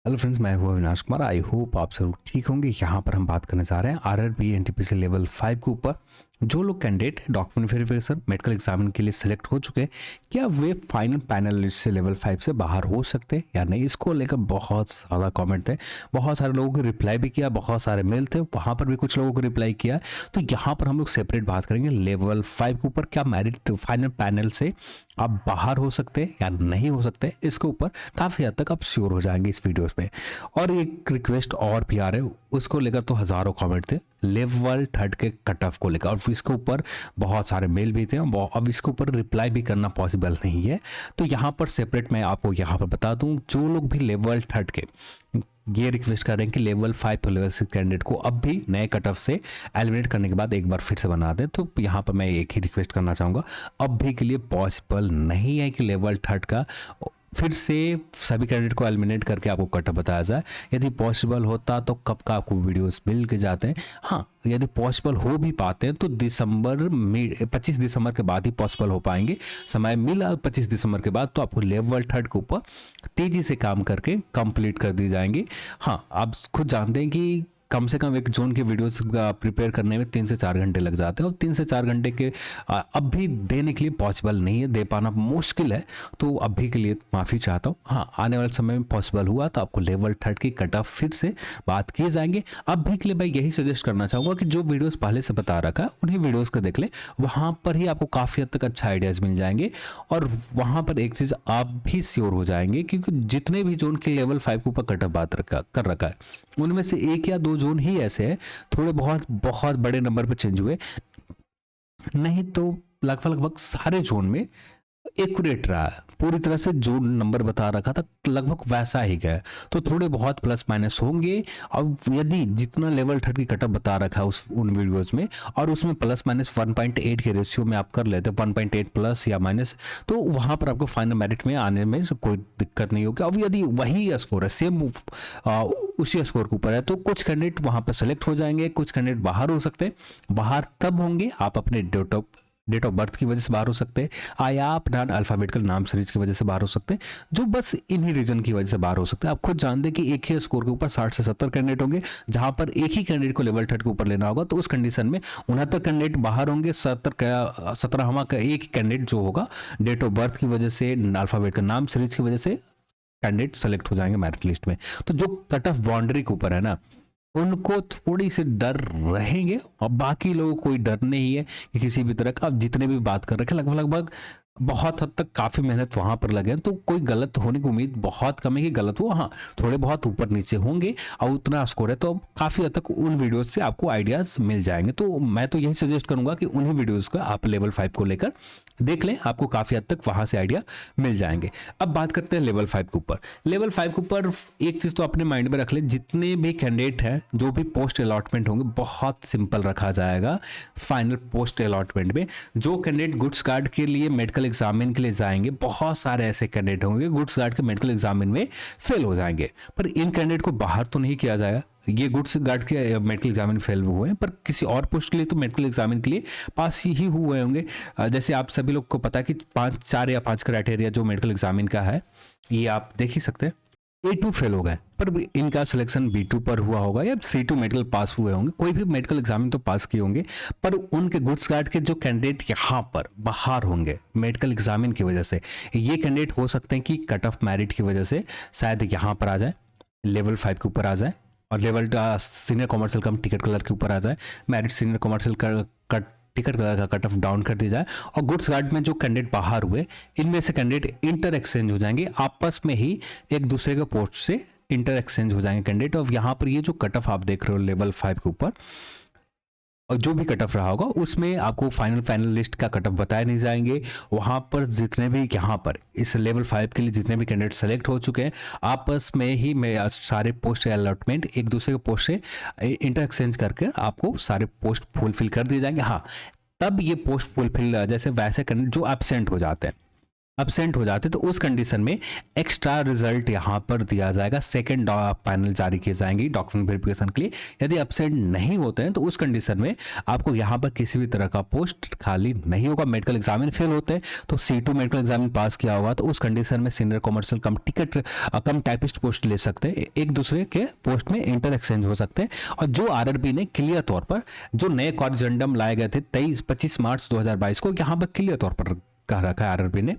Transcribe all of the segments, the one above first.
Hello friends, मैं हूँ Avinash Kumar. I hope आप सब ठीक होंगे। यहाँ पर हम बात करने जा रहे हैं आरआरबी एनटीपीसी लेवल 5 के ऊपर। जो लोग candidate document verification medical examine के लिए सिलेक्ट हो चुके हैं, क्या वे फाइनल पैनल लिस्ट से लेवल 5 से बाहर हो सकते हैं या नहीं, इसको लेकर बहुत ज़्यादा कमेंट थे। बहुत सारे लोगों को रिप्लाई भी किया, बहुत सारे मेल थे, वहाँ पर भी कुछ लोगों को रिप्लाई किया। तो यहाँ पर हम लोग सेपरेट बात करेंगे लेवल 5 के ऊपर, क्या मेरिट फाइनल पैनल से आप बाहर हो सकते हैं या नहीं हो सकते। इसके ऊपर काफ़ी हद तक आप श्योर हो जाएंगे इस वीडियोस में। और एक रिक्वेस्ट और भी आ रहे है, उसको लेकर तो हज़ारों कमेंट थे लेवल 3 के कट ऑफ को लेकर, और इसके ऊपर बहुत सारे मेल भी थे। अब इसके ऊपर रिप्लाई भी करना पॉसिबल नहीं है, तो यहाँ पर सेपरेट मैं आपको यहाँ पर बता दूँ। जो लोग भी लेवल 3 के ये रिक्वेस्ट कर रहे हैं कि लेवल 5 और लेवल 6 कैंडिडेट को अब भी नए कट ऑफ से एलिमिनेट करने के बाद एक बार फिर से बना दें, तो यहाँ पर मैं एक ही रिक्वेस्ट करना चाहूँगा। अब भी के लिए पॉसिबल नहीं है कि लेवल 3 का फिर से सभी कैंडिडेट को एलिमिनेट करके आपको कट ऑफ बताया जाए। यदि पॉसिबल होता तो कब का आपको वीडियोस मिल के जाते हैं। हाँ, यदि पॉसिबल हो भी पाते हैं तो 25 दिसंबर के बाद ही पॉसिबल हो पाएंगे। समय मिला 25 दिसंबर के बाद, तो आपको लेवल 3 के ऊपर तेजी से काम करके कंप्लीट कर दी जाएंगे। हाँ, आप खुद जानते हैं कि कम से कम एक जोन के वीडियोस प्रिपेयर करने में 3 से 4 घंटे लग जाते हैं, और 3 से 4 घंटे के अब भी देने के लिए पॉसिबल नहीं है, दे पाना मुश्किल है। तो अभी के लिए माफ़ी चाहता हूँ। हाँ, आने वाले समय में पॉसिबल हुआ तो आपको लेवल 3 की कट ऑफ फिर से बात किए जाएंगे। अब भी के लिए मैं यही सजेस्ट करना चाहूँगा कि जो वीडियोज़ पहले से बता रखा है उन्हीं वीडियोज़ को देख लें, वहाँ पर ही आपको काफ़ी हद तक अच्छा आइडियाज़ मिल जाएंगे। और वहाँ पर एक चीज़ आप भी श्योर हो जाएंगे, क्योंकि जितने भी जोन के लेवल 5 के ऊपर कट ऑफ बात कर रखा है, उनमें से एक या दो जोन ही ऐसे हैं थोड़े बहुत बहुत बड़े नंबर पर चेंज हुए, नहीं तो लगभग सारे जोन में एक्यूरेट रहा है। पूरी तरह से जो नंबर बता रखा था लगभग वैसा ही गया। तो थोड़े बहुत प्लस माइनस होंगे। अब यदि जितना लेवल 3 की कटअप बता रखा है उन वीडियोस में, और उसमें प्लस माइनस 1.8 के रेशियो में आप कर लेते 1.8 प्लस या माइनस, तो वहां पर आपको फाइनल मेरिट में आने में कोई दिक्कत नहीं होगी। अब यदि वही स्कोर है, सेम उसी स्कोर के ऊपर है, तो कुछ कैंडिडेट वहां पर सेलेक्ट हो जाएंगे, कुछ कैंडिडेट बाहर हो सकते हैं। बाहर तब होंगे आप अपने डेट ऑफ बर्थ की वजह से बाहर हो सकते हैं, या आप नॉन अल्फाबेटिकल नाम सीरीज की वजह से बाहर हो सकते हैं, जो बस इन्हीं रीजन की वजह से बाहर हो सकते हैं। आप खुद जानते हैं कि एक ही स्कोर के ऊपर 60 से 70 कैंडिडेट होंगे, जहां पर एक ही कैंडिडेट को लेवल 3 के ऊपर लेना होगा, तो उस कंडीशन में 69 कैंडिडेट बाहर होंगे। 17वां का एक कैंडिडेट जो होगा डेट ऑफ बर्थ की वजह से, अल्फाबेटिकल नाम सीरीज की वजह से कैंडिडेट सेलेक्ट हो जाएंगे मेरिट लिस्ट में। तो जो कट ऑफ बाउंड्री के ऊपर है ना, उनको थोड़ी सी डर रहेंगे, और बाकी लोगों को कोई डर नहीं है कि किसी भी तरह का। आप जितने भी बात कर रखे लगभग बहुत हद तक काफ़ी मेहनत वहाँ पर लगे हैं, तो कोई गलत होने की उम्मीद बहुत कम है कि गलत हो। हाँ, थोड़े बहुत ऊपर नीचे होंगे, और उतना स्कोर है तो काफ़ी हद तक उन वीडियोस से आपको आइडियाज़ मिल जाएंगे। तो मैं तो यही सजेस्ट करूंगा कि उन्हीं वीडियोज़ का आप लेवल 5 को लेकर देख लें, आपको काफ़ी हद तक वहाँ से आइडिया मिल जाएंगे। अब बात करते हैं लेवल 5 के ऊपर। लेवल 5 के ऊपर एक चीज़ तो अपने माइंड में रख लें, जितने भी कैंडिडेट हैं, जो भी पोस्ट अलॉटमेंट होंगे, बहुत सिंपल रखा जाएगा। फाइनल पोस्ट अलॉटमेंट में जो कैंडिडेट गुड्स गार्ड के लिए मेडिकल एग्जामिन के लिए जाएंगे, बहुत सारे ऐसे कैंडिडेट होंगे गुड्स गार्ड के मेडिकल एग्जामिन में फेल हो जाएंगे, पर इन कैंडिडेट को बाहर तो नहीं किया जाएगा। ये गुड्स गार्ड के मेडिकल एग्जामिन फेल हुए हैं, पर किसी और पोस्ट के लिए तो मेडिकल एग्जामिन के लिए पास ही हुए होंगे। जैसे आप सभी लोग को पता है कि 4 या 5 क्राइटेरिया जो मेडिकल एग्जामिन का है, ये आप देख ही सकते हैं। A2 फेल हो गए, पर इनका सिलेक्शन B2 पर हुआ होगा, या C2 मेडिकल पास हुए होंगे, कोई भी मेडिकल एग्जामिन तो पास किए होंगे, पर उनके गुड्स गार्ड के जो कैंडिडेट यहाँ पर बाहर होंगे मेडिकल एग्जामिन की वजह से, ये कैंडिडेट हो सकते हैं कि कट ऑफ मेरिट की वजह से शायद यहाँ पर आ जाए, लेवल 5 के ऊपर आ जाए, और लेवल सीनियर कॉमर्शियल कम टिकट कलर के ऊपर आ जाए, merit senior commercial ticket colour का कट ऑफ डाउन कर दी जाए। और गुड्स गार्ड में जो कैंडिडेट बाहर हुए, इनमें से कैंडिडेट इंटर एक्सचेंज हो जाएंगे, आपस में ही एक दूसरे के पोस्ट से इंटर एक्सचेंज हो जाएंगे कैंडिडेट। और यहाँ पर ये जो कट ऑफ आप देख रहे हो लेवल 5 के ऊपर, और जो भी कट ऑफ रहा होगा उसमें आपको फाइनल लिस्ट का कट ऑफ बताए नहीं जाएंगे। वहाँ पर जितने भी यहाँ पर इस लेवल 5 के लिए जितने भी कैंडिडेट सेलेक्ट हो चुके हैं, आपस में ही सारे पोस्ट अलॉटमेंट एक दूसरे के पोस्ट से इंटर एक्सचेंज करके आपको सारे पोस्ट फुलफिल कर दिए जाएंगे। हाँ, तब ये पोस्ट फुलफिल जैसे वैसे कैंडिडेट जो एब्सेंट हो जाते हैं, अब्सेंट हो जाते तो उस कंडीशन में एक्स्ट्रा रिजल्ट यहाँ पर दिया जाएगा, सेकंड पैनल जारी किए जाएंगे डॉक्यूमेंट वेरिफिकेशन के लिए। यदि अब्सेंट नहीं होते हैं तो उस कंडीशन में आपको यहाँ पर किसी भी तरह का पोस्ट खाली नहीं होगा। मेडिकल एग्जामिन फेल होते हैं तो C2 मेडिकल एग्जामिन पास किया होगा तो उस कंडीशन में सीनियर कमर्शियल कम टिकट कम टाइपिस्ट पोस्ट ले सकते हैं, एक दूसरे के पोस्ट में इंटर एक्सचेंज हो सकते हैं। और जो RRB ने क्लियर तौर पर जो नए कॉरिजेंडम लाए गए थे 25 मार्च 2022 को, यहाँ पर क्लियर तौर पर कह रखा है RRB ने,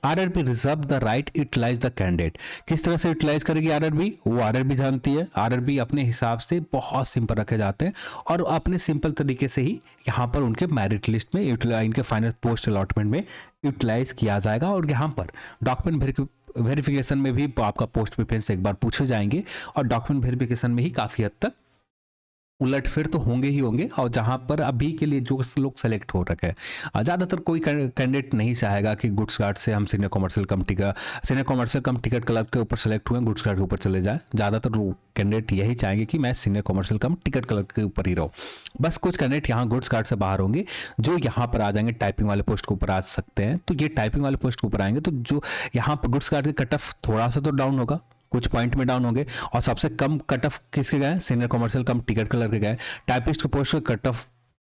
RRB reserve the right utilize the candidate. किस तरह से यूटिलाइज करेगी RRB, वो RRB जानती है। RRB अपने हिसाब से बहुत सिंपल रखे जाते हैं और अपने सिंपल तरीके से ही यहाँ पर उनके मेरिट लिस्ट में इनके फाइनल पोस्ट अलॉटमेंट में यूटिलाइज किया जाएगा। और यहाँ पर डॉक्यूमेंट वेरिफिकेशन में भी आपका पोस्ट प्रेफरेंस एक बार पूछे जाएंगे और डॉक्यूमेंट वेरिफिकेशन में ही काफ़ी हद तक उलट फिर तो होंगे ही होंगे। और जहां पर अभी के लिए जो लोग सेलेक्ट हो रखे हैं, ज़्यादातर कोई कैंडिडेट नहीं चाहेगा कि गुड्स गार्ड से हम senior commercial cum ticket clerk के ऊपर सेलेक्ट हुए गुड्स गार्ड के ऊपर चले जाए। ज़्यादातर कैंडिडेट यही चाहेंगे कि मैं senior commercial cum ticket clerk के ऊपर ही रहूँ। बस कुछ कैंडिडेट यहाँ गुड्स गार्ड से बाहर होंगे जो यहाँ पर आ जाएंगे, टाइपिंग वाले पोस्ट के ऊपर आ सकते हैं। तो ये टाइपिंग वाले पोस्ट के ऊपर आएंगे तो जो यहाँ पर गुड्स गार्ड के कट ऑफ थोड़ा सा तो डाउन होगा, कुछ पॉइंट में डाउन होंगे। और सबसे कम कट ऑफ किसके गए, senior commercial cum ticket clerk के गए। टाइपिस्ट के पोस्ट के कट ऑफ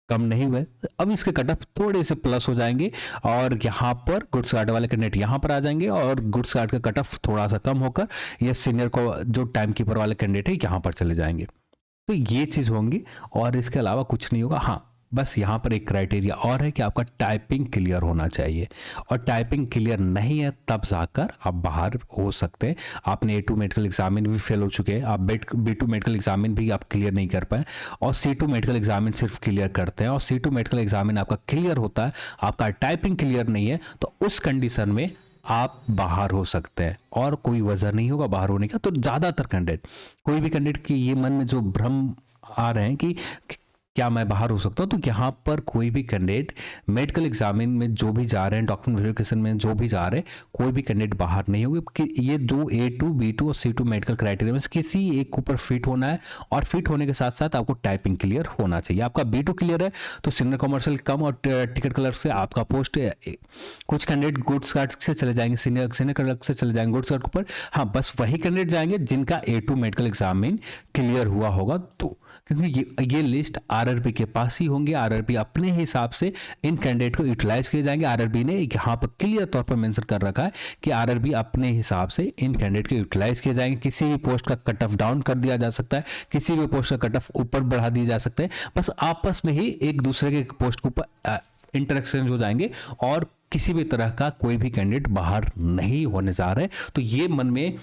कम नहीं हुए, अब इसके कट ऑफ थोड़े से प्लस हो जाएंगे और यहाँ पर गुड्स गार्ड वाले कैंडिडेट यहाँ पर आ जाएंगे और गुड्स गार्ड का कट ऑफ थोड़ा सा कम होकर ये सीनियर को जो टाइम कीपर वाले कैंडिडेट है यहाँ पर चले जाएंगे। तो ये चीज़ होंगी और इसके अलावा कुछ नहीं होगा। हाँ, बस यहाँ पर एक क्राइटेरिया और है कि आपका टाइपिंग क्लियर होना चाहिए और टाइपिंग क्लियर नहीं है तब जाकर आप बाहर हो सकते हैं। आपने A2 मेडिकल एग्जामिन भी फेल हो चुके हैं, आप B2 मेडिकल एग्जामिन भी आप क्लियर नहीं कर पाए और C2 मेडिकल एग्जामिन सिर्फ क्लियर करते हैं और C2 मेडिकल एग्जामिन आपका क्लियर होता है, आपका टाइपिंग क्लियर नहीं है तो उस कंडीशन में आप बाहर हो सकते हैं और कोई वजह नहीं होगा बाहर होने का। तो ज़्यादातर कैंडिडेट, कोई भी कैंडिडेट की ये मन में जो भ्रम आ रहे हैं कि क्या मैं बाहर हो सकता हूँ, तो यहाँ पर कोई भी कैंडिडेट मेडिकल एग्जामिन में जो भी जा रहे हैं, डॉक्यूमेंट वेरिफिकेशन में जो भी जा रहे हैं, कोई भी कैंडिडेट बाहर नहीं होंगे कि ये जो A2, B2 और C2 मेडिकल क्राइटेरिया में किसी एक ऊपर फिट होना है और फिट होने के साथ साथ आपको टाइपिंग क्लियर होना चाहिए। आपका B2 क्लियर है तो सीनियर कमर्शियल कम और टिकट क्लर्क से आपका पोस्ट, कुछ कैंडिडेट गुड्स गार्ड से चले जाएंगे, सीनियर क्लर्क से चले जाएंगे गुड्स गार्ड के ऊपर। हाँ, बस वही कैंडिडेट जाएंगे जिनका A2 मेडिकल एग्जामिन क्लियर हुआ होगा, तो क्योंकि ये लिस्ट RRB के पास ही होंगे। RRB अपने हिसाब से इन कैंडिडेट को यूटिलाइज किए जाएंगे। RRB ने यहाँ पर क्लियर तौर पर मेंशन कर रखा है कि RRB अपने हिसाब से इन कैंडिडेट को यूटिलाइज किए जाएंगे। किसी भी पोस्ट का कट ऑफ डाउन कर दिया जा सकता है, किसी भी पोस्ट का कट ऑफ ऊपर बढ़ा दिया जा सकता है। बस आपस में ही एक दूसरे के पोस्ट के ऊपर इंटरेक्शन हो जाएंगे और किसी भी तरह का कोई भी कैंडिडेट बाहर नहीं होने जा रहे। तो ये मन में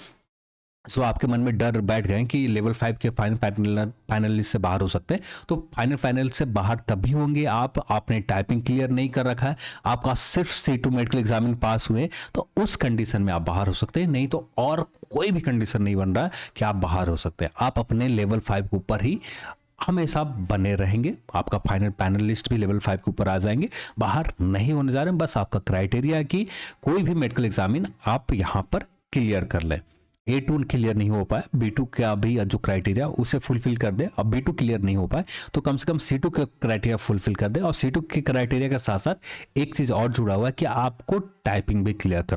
जो आपके मन में डर बैठ गए कि लेवल 5 के फाइनल लिस्ट से बाहर हो सकते हैं, तो फाइनल से बाहर तभी होंगे आपने टाइपिंग क्लियर नहीं कर रखा है, आपका सिर्फ C2 मेडिकल एग्जामिन पास हुए, तो उस कंडीशन में आप बाहर हो सकते हैं। नहीं तो और कोई भी कंडीशन नहीं बन रहा कि आप बाहर हो सकते हैं। आप अपने लेवल 5 के ऊपर ही हमेशा बने रहेंगे, आपका फाइनल पैनल लिस्ट भी लेवल 5 के ऊपर आ जाएंगे, बाहर नहीं होने जा रहे हैं। बस आपका क्राइटेरिया है कि कोई भी मेडिकल एग्जामिन आप यहाँ पर क्लियर कर लें। A2 क्लियर नहीं हो पाए, B2 का भी जो क्राइटेरिया उसे फुलफिल कर दे। अब B2 क्लियर नहीं हो पाए तो कम से कम C2 का क्राइटेरिया फुलफिल कर दे। और C2 के क्राइटेरिया के साथ साथ एक चीज़ और जुड़ा हुआ है कि आपको टाइपिंग भी क्लियर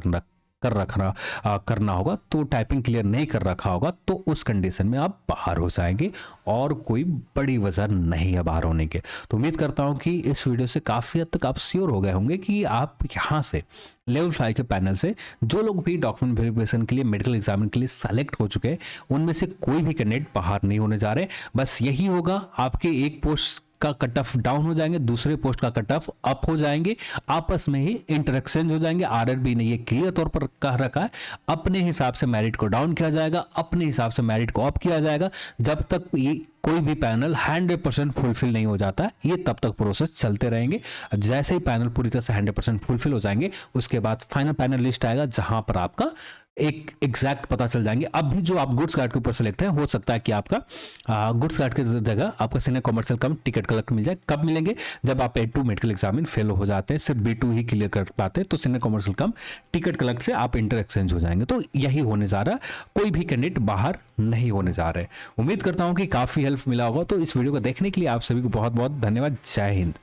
करना होगा। तो टाइपिंग क्लियर नहीं कर रखा होगा तो उस कंडीशन में आप बाहर हो जाएंगे और कोई बड़ी वजह नहीं है बाहर होने के। तो उम्मीद करता हूं कि इस वीडियो से काफ़ी हद तक आप श्योर हो गए होंगे कि आप यहाँ से लेवल 5 के पैनल से जो लोग भी डॉक्यूमेंट वेरिफिकेशन के लिए मेडिकल एग्जामिन के लिए सेलेक्ट हो चुके हैं उनमें से कोई भी कैंडिडेट बाहर नहीं होने जा रहे। बस यही होगा, आपके एक पोस्ट का कट ऑफ डाउन हो जाएंगे, दूसरे पोस्ट का कट ऑफ अप हो जाएंगे, आपस में ही इंटरेक्शन हो जाएंगे। RRB ने ये क्लियर तौर पर कह रखा है, अपने हिसाब से मेरिट को डाउन किया जाएगा, अपने हिसाब से मेरिट को अप किया जाएगा। जब तक ये कोई भी पैनल 100% फुलफिल नहीं हो जाता है, ये तब तक प्रोसेस चलते रहेंगे। जैसे ही पैनल पूरी तरह से 100% फुलफिल हो जाएंगे उसके बाद फाइनल पैनल लिस्ट आएगा जहां पर आपका एक एग्जैक्ट पता चल जाएंगे। अब भी जो आप गुड्स गार्ड के ऊपर सेलेक्ट है, हो सकता है कि आपका गुड्स गार्ड की जगह आपका senior commercial cum ticket clerk मिल जाए। कब मिलेंगे? जब आप A2 मेडिकल एग्जामिन फेल हो जाते हैं, सिर्फ B2 ही क्लियर कर पाते हैं, तो senior commercial cum ticket clerk से आप इंटर एक्सचेंज हो जाएंगे। तो यही होने जा रहा है, कोई भी कैंडिडेट बाहर नहीं होने जा रहे। उम्मीद करता हूं कि काफी हेल्प मिला होगा। तो इस वीडियो को देखने के लिए आप सभी को बहुत बहुत धन्यवाद। जय हिंद।